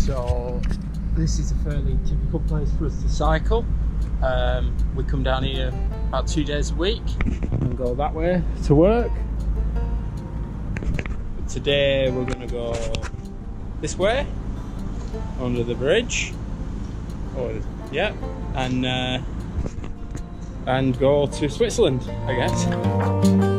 So this is a fairly typical place for us to cycle. We come down here about 2 days a week and go that way to work. But today we're going to go this way under the bridge. Oh, yeah, and go to Switzerland, I guess.